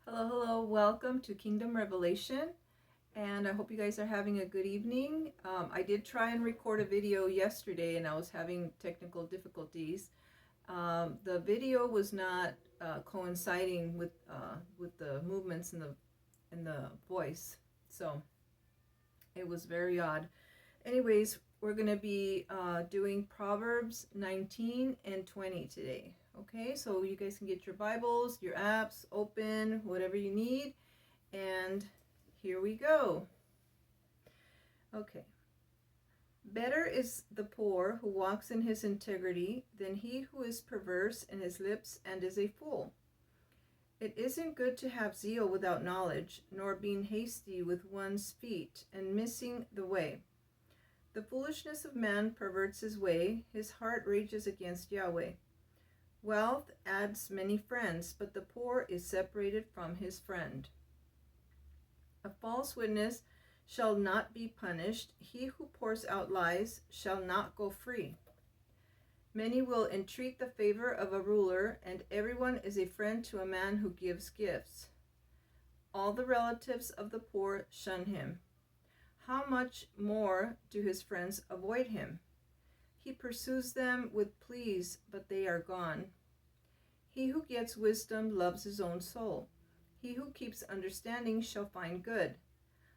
Hello, welcome to Kingdom Revelation, and I hope you guys are having a good evening. I did try and record a video yesterday, and I was having technical difficulties. The video was not coinciding with the movements in the voice, so it was very odd. Anyways, we're going to be doing Proverbs 19 and 20 today. Okay, so you guys can get your Bibles, your apps open, whatever you need. And here we go. Okay. Better is the poor who walks in his integrity than he who is perverse in his lips and is a fool. It isn't good to have zeal without knowledge, nor being hasty with one's feet and missing the way. The foolishness of man perverts his way, his heart rages against Yahweh. Wealth adds many friends, but the poor is separated from his friend. A false witness shall not be punished. He who pours out lies shall not go free. Many will entreat the favor of a ruler, and everyone is a friend to a man who gives gifts. All the relatives of the poor shun him. How much more do his friends avoid him? He pursues them with pleas, but they are gone. He who gets wisdom loves his own soul. He who keeps understanding shall find good.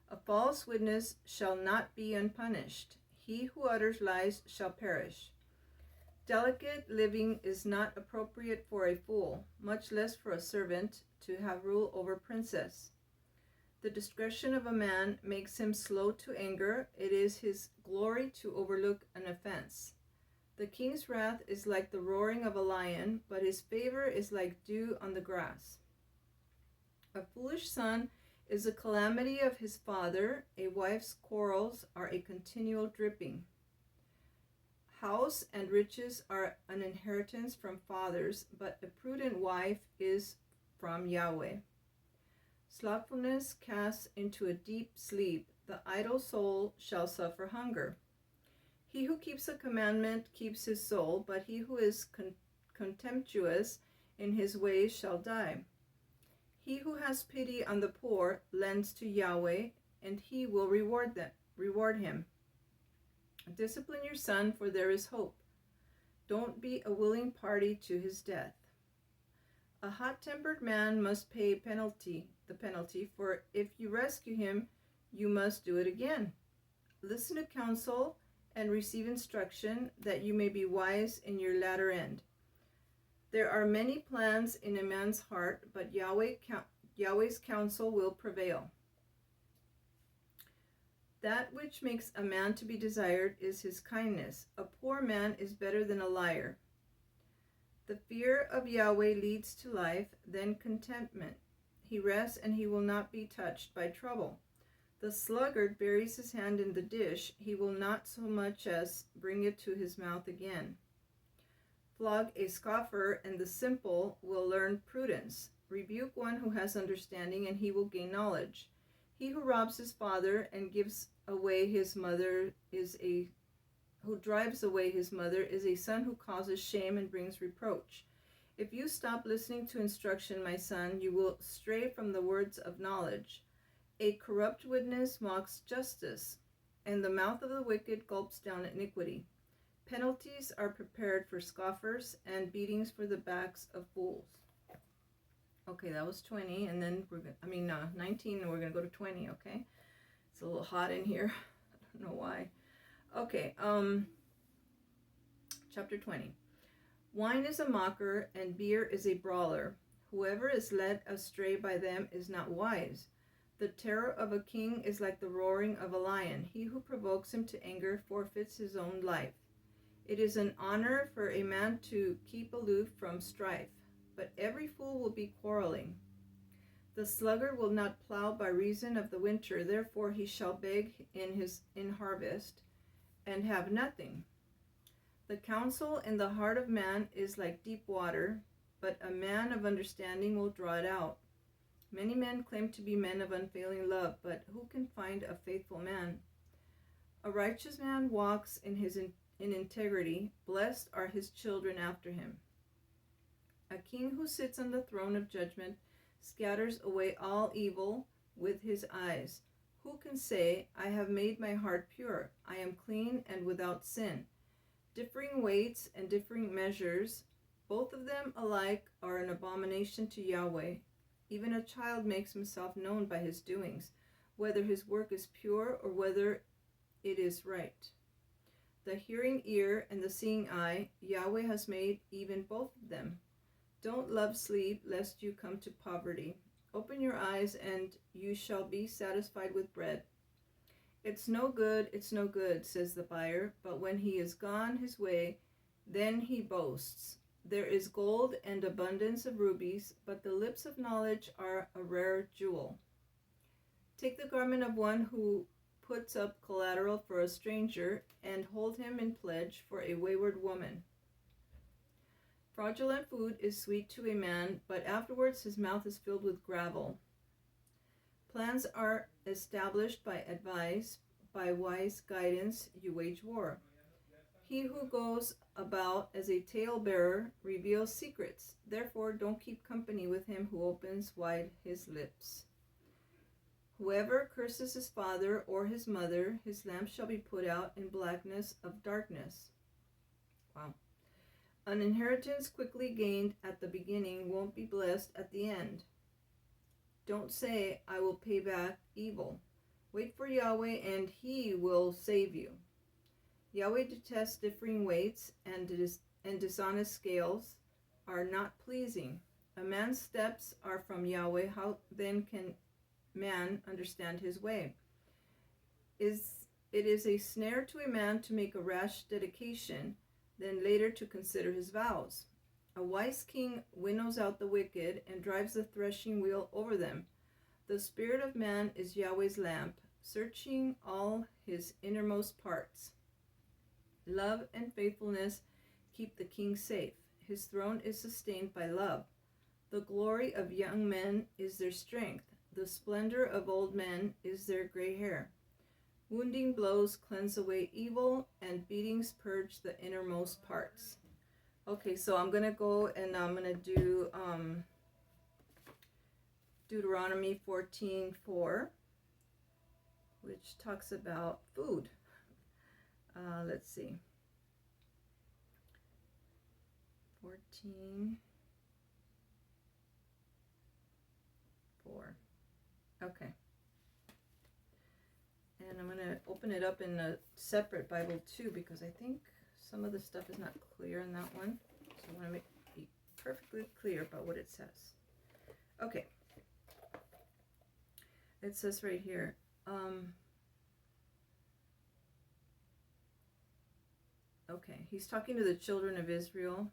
A false witness shall not be unpunished. He who utters lies shall perish. Delicate living is not appropriate for a fool, much less for a servant to have rule over princess. The discretion of a man makes him slow to anger. It is his glory to overlook an offense. The king's wrath is like the roaring of a lion, but his favor is like dew on the grass. A foolish son is a calamity of his father. A wife's quarrels are a continual dripping. House and riches are an inheritance from fathers, but a prudent wife is from Yahweh. Slothfulness casts into a deep sleep. The idle soul shall suffer hunger. He who keeps a commandment keeps his soul, but he who is contemptuous in his ways shall die. He who has pity on the poor lends to Yahweh, and he will reward him. Discipline your son, for there is hope. Don't be a willing party to his death. A hot-tempered man must pay the penalty, for if you rescue him, you must do it again. Listen to counsel and receive instruction, that you may be wise in your latter end. There are many plans in a man's heart, but Yahweh's counsel will prevail. That which makes a man to be desired is his kindness. A poor man is better than a liar. The fear of Yahweh leads to life, then contentment. He rests, and he will not be touched by trouble. The sluggard buries his hand in the dish. He will not so much as bring it to his mouth again. Flog a scoffer, and the simple will learn prudence. Rebuke one who has understanding, and he will gain knowledge. He who robs his father and gives away his mother who drives away his mother is a son who causes shame and brings reproach. If you stop listening to instruction, my son, you will stray from the words of knowledge. A corrupt witness mocks justice, and the mouth of the wicked gulps down iniquity. Penalties are prepared for scoffers, and beatings for the backs of fools. Okay, that was 20, and then 19, and we're going to go to 20, okay? It's a little hot in here. I don't know why. Okay, chapter 20. Wine is a mocker, and beer is a brawler. Whoever is led astray by them is not wise. The terror of a king is like the roaring of a lion. He who provokes him to anger forfeits his own life. It is an honor for a man to keep aloof from strife, but every fool will be quarreling. The sluggard will not plow by reason of the winter, therefore he shall beg in harvest, and have nothing. The counsel in the heart of man is like deep water, but a man of understanding will draw it out. Many men claim to be men of unfailing love, but who can find a faithful man? A righteous man walks in integrity. Blessed are his children after him. A king who sits on the throne of judgment scatters away all evil with his eyes. Who can say, I have made my heart pure, I am clean and without sin? Differing weights and differing measures, both of them alike are an abomination to Yahweh. Even a child makes himself known by his doings, whether his work is pure or whether it is right. The hearing ear and the seeing eye, Yahweh has made even both of them. Don't love sleep, lest you come to poverty. Open your eyes, and you shall be satisfied with bread. It's no good, says the buyer, but when he is gone his way, then he boasts. There is gold and abundance of rubies, but the lips of knowledge are a rare jewel. Take the garment of one who puts up collateral for a stranger, and hold him in pledge for a wayward woman. Fraudulent food is sweet to a man, but afterwards his mouth is filled with gravel. Plans are established by advice, by wise guidance you wage war. He who goes about as a talebearer reveals secrets. Therefore, don't keep company with him who opens wide his lips. Whoever curses his father or his mother, his lamp shall be put out in blackness of darkness. Wow. An inheritance quickly gained at the beginning won't be blessed at the end. Don't say, I will pay back evil. Wait for Yahweh, and he will save you. Yahweh detests differing weights, and dishonest scales are not pleasing. A man's steps are from Yahweh. How then can man understand his way? It is a snare to a man to make a rash dedication, then later to consider his vows. A wise king winnows out the wicked and drives the threshing wheel over them. The spirit of man is Yahweh's lamp, searching all his innermost parts. Love and faithfulness keep the king safe. His throne is sustained by love. The glory of young men is their strength. The splendor of old men is their gray hair. Wounding blows cleanse away evil, and beatings purge the innermost parts. Okay, so I'm going to go and I'm going to do Deuteronomy 14:4, which talks about food. Let's see. 14:4. Okay. And I'm going to open it up in a separate Bible too, because I think some of the stuff is not clear in that one. So I want to be perfectly clear about what it says. Okay. It says right here, okay, he's talking to the children of Israel.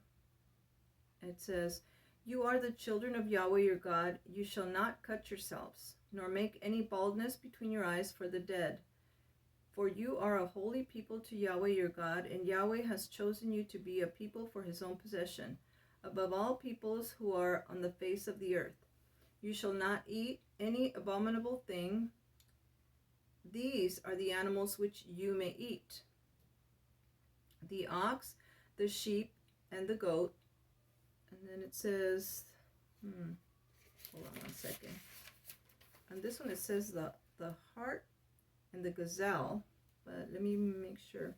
It says, you are the children of Yahweh your God. You shall not cut yourselves, nor make any baldness between your eyes for the dead. For you are a holy people to Yahweh your God, and Yahweh has chosen you to be a people for his own possession, above all peoples who are on the face of the earth. You shall not eat any abominable thing. These are the animals which you may eat: the ox, the sheep, and the goat. And then it says, hold on one second. And this one it says the hart and the gazelle, but let me make sure.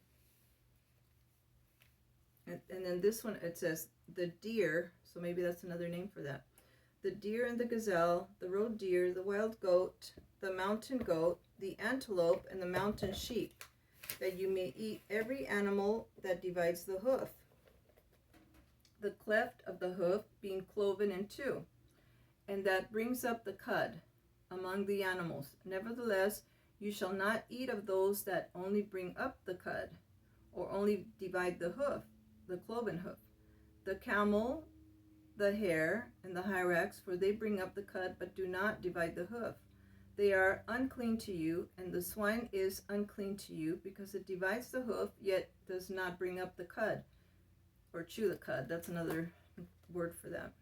And then this one it says the deer, so maybe that's another name for that. The deer and the gazelle, the roe deer, the wild goat, the mountain goat, the antelope, and the mountain sheep, that you may eat every animal that divides the hoof, the cleft of the hoof being cloven in two, and that brings up the cud among the animals. Nevertheless, you shall not eat of those that only bring up the cud, or only divide the hoof, the cloven hoof, the camel, the hare, and the hyrax, for they bring up the cud, but do not divide the hoof. They are unclean to you, and the swine is unclean to you, because it divides the hoof, yet does not bring up the cud, or chew the cud. That's another word for that.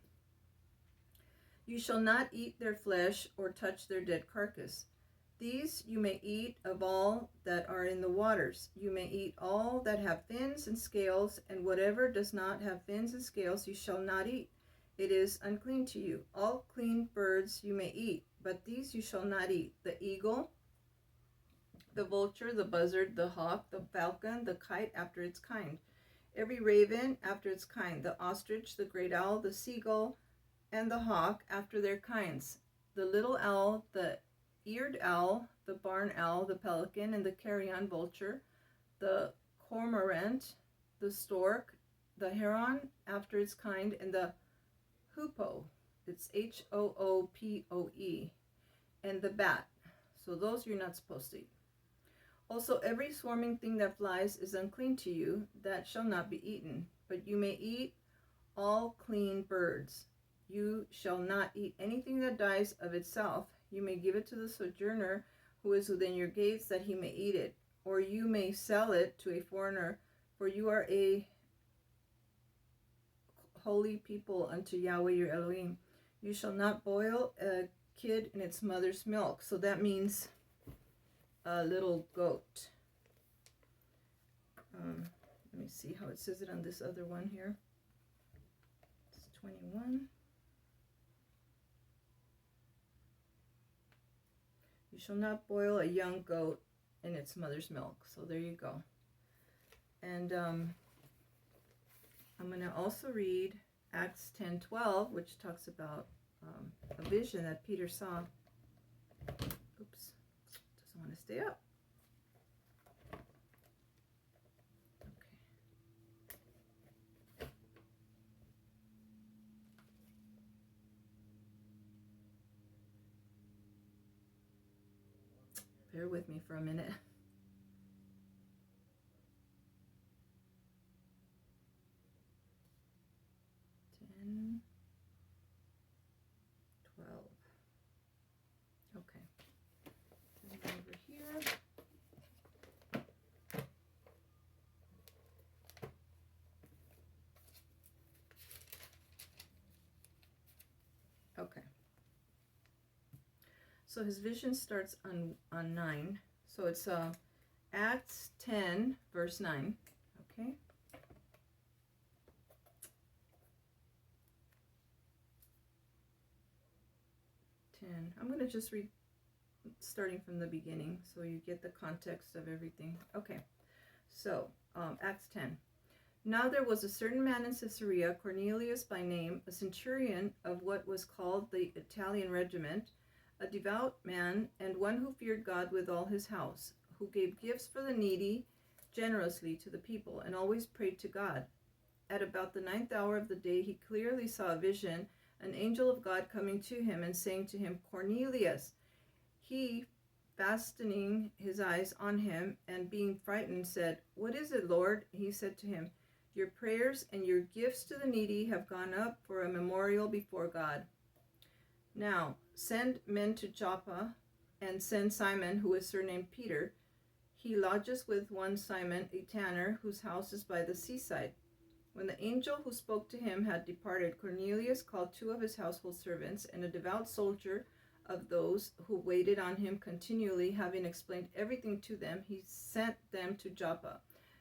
You shall not eat their flesh, or touch their dead carcass. These you may eat of all that are in the waters. You may eat all that have fins and scales, and whatever does not have fins and scales you shall not eat. It is unclean to you. All clean birds you may eat, but these you shall not eat: the eagle, the vulture, the buzzard, the hawk, the falcon, the kite after its kind, every raven after its kind, the ostrich, the great owl, the seagull, and the hawk after their kinds, the little owl, the eared owl, the barn owl, the pelican, and the carrion vulture, the cormorant, the stork, the heron after its kind, and the hoopoe, it's Hoopoe, and the bat. So those you're not supposed to eat. Also, every swarming thing that flies is unclean to you, that shall not be eaten. But you may eat all clean birds. You shall not eat anything that dies of itself. You may give it to the sojourner who is within your gates, that he may eat it. Or you may sell it to a foreigner, for you are a holy people unto Yahweh your Elohim. You shall not boil a kid in its mother's milk. So that means a little goat. Let me see how it says it on this other one here. It's 21. You shall not boil a young goat in its mother's milk. So there you go. And I'm going to also read Acts 10:12, which talks about a vision that Peter saw. Oops, doesn't want to stay up. Okay. Bear with me for a minute. 10, 12. Okay. Turn over here. Okay. So his vision starts on 9. So it's Acts 10, verse 9. Okay. 10. I'm going to just read starting from the beginning so you get the context of everything. Okay. So, Acts 10. Now there was a certain man in Caesarea, Cornelius by name, a centurion of what was called the Italian regiment, a devout man, and one who feared God with all his house, who gave gifts for the needy generously to the people, and always prayed to God. At about the 9th hour of the day he clearly saw a vision, an angel of God coming to him and saying to him, Cornelius. He, fastening his eyes on him and being frightened, said, What is it, Lord? He said to him, Your prayers and your gifts to the needy have gone up for a memorial before God. Now, send men to Joppa, and send Simon, who is surnamed Peter. He lodges with one Simon, a tanner, whose house is by the seaside. When the angel who spoke to him had departed, Cornelius called 2 of his household servants and a devout soldier of those who waited on him continually. Having explained everything to them, he sent them to Joppa.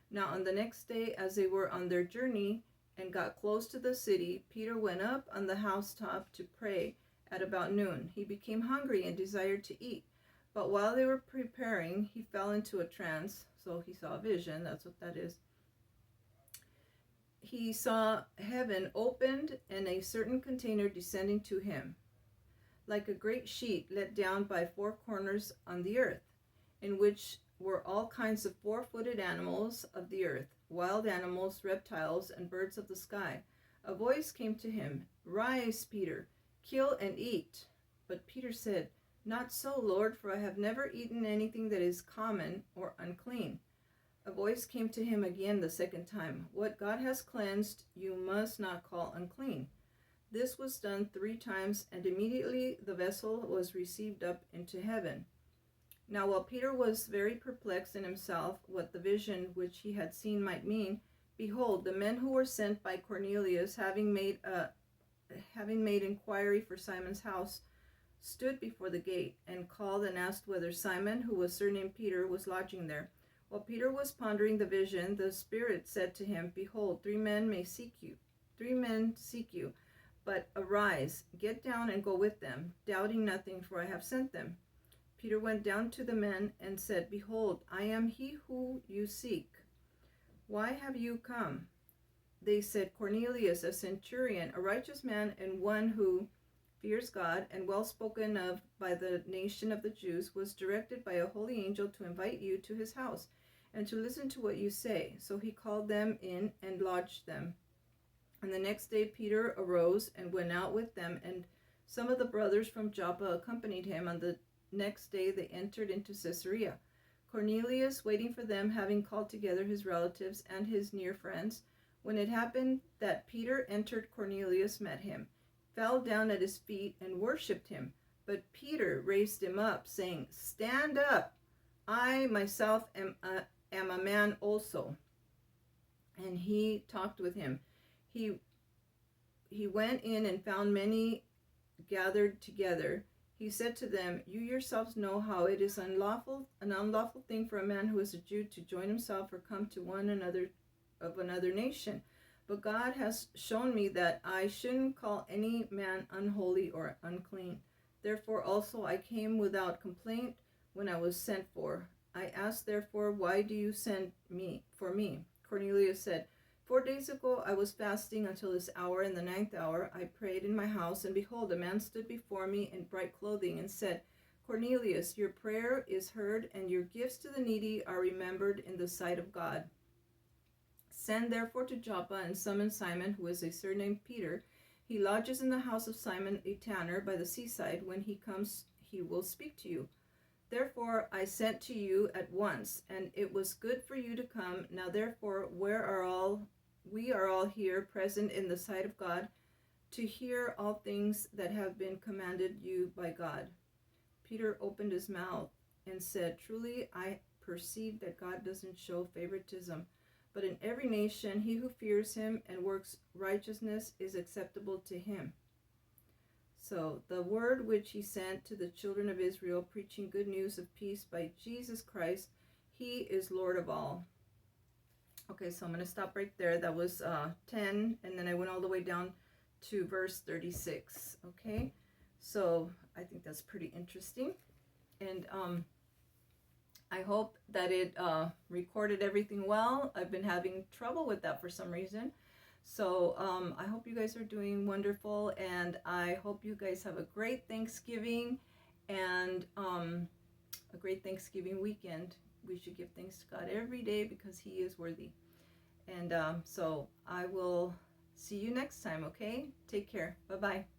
Now on the next day, as they were on their journey and got close to the city, Peter went up on the housetop to pray at about noon. He became hungry and desired to eat. But while they were preparing, he fell into a trance. So he saw a vision, that's what that is. He saw heaven opened and a certain container descending to him, like a great sheet let down by 4 corners on the earth, in which were all kinds of 4-footed animals of the earth, wild animals, reptiles, and birds of the sky. A voice came to him, Rise, Peter, kill and eat. But Peter said, Not so, Lord, for I have never eaten anything that is common or unclean. A voice came to him again the second time, What God has cleansed, you must not call unclean. This was done 3 times, and immediately the vessel was received up into heaven. Now while Peter was very perplexed in himself what the vision which he had seen might mean, behold, the men who were sent by Cornelius, having made inquiry for Simon's house, stood before the gate, and called and asked whether Simon, who was surnamed Peter, was lodging there. While Peter was pondering the vision, the Spirit said to him, Behold, 3 men seek you. But arise, get down and go with them, doubting nothing, for I have sent them. Peter went down to the men and said, Behold, I am he who you seek. Why have you come? They said, Cornelius, a centurion, a righteous man and one who fears God and well spoken of by the nation of the Jews, was directed by a holy angel to invite you to his house and to listen to what you say. So he called them in and lodged them. And the next day Peter arose and went out with them, and some of the brothers from Joppa accompanied him. On the next day they entered into Caesarea. Cornelius, waiting for them, having called together his relatives and his near friends. When it happened that Peter entered, Cornelius met him, fell down at his feet, and worshipped him. But Peter raised him up, saying, Stand up! I myself am a man also. And he talked with him. He went in and found many gathered together. He said to them, You yourselves know how it is an unlawful thing for a man who is a Jew to join himself or come to one another of another nation. But God has shown me that I shouldn't call any man unholy or unclean. Therefore also I came without complaint when I was sent for. I asked therefore, Why do you send for me? Cornelius said, 4 days ago I was fasting until this hour. In the 9th hour I prayed in my house, and behold, a man stood before me in bright clothing and said, Cornelius, your prayer is heard, and your gifts to the needy are remembered in the sight of God. Send therefore to Joppa and summon Simon, who is a surnamed Peter. He lodges in the house of Simon a tanner by the seaside. When he comes, he will speak to you. Therefore I sent to you at once, and it was good for you to come. Now therefore we are all here present in the sight of God to hear all things that have been commanded you by God. Peter opened his mouth and said, Truly I perceive that God doesn't show favoritism, but in every nation he who fears him and works righteousness is acceptable to him. So the word which he sent to the children of Israel, preaching good news of peace by Jesus Christ, he is Lord of all. Okay, so I'm going to stop right there. That was 10, and then I went all the way down to verse 36. Okay, so I think that's pretty interesting, and I hope that it recorded everything well. I've been having trouble with that for some reason. So I hope you guys are doing wonderful, and I hope you guys have a great Thanksgiving and a great Thanksgiving weekend. We should give thanks to God every day because he is worthy. And so I will see you next time, okay? Take care. Bye-bye.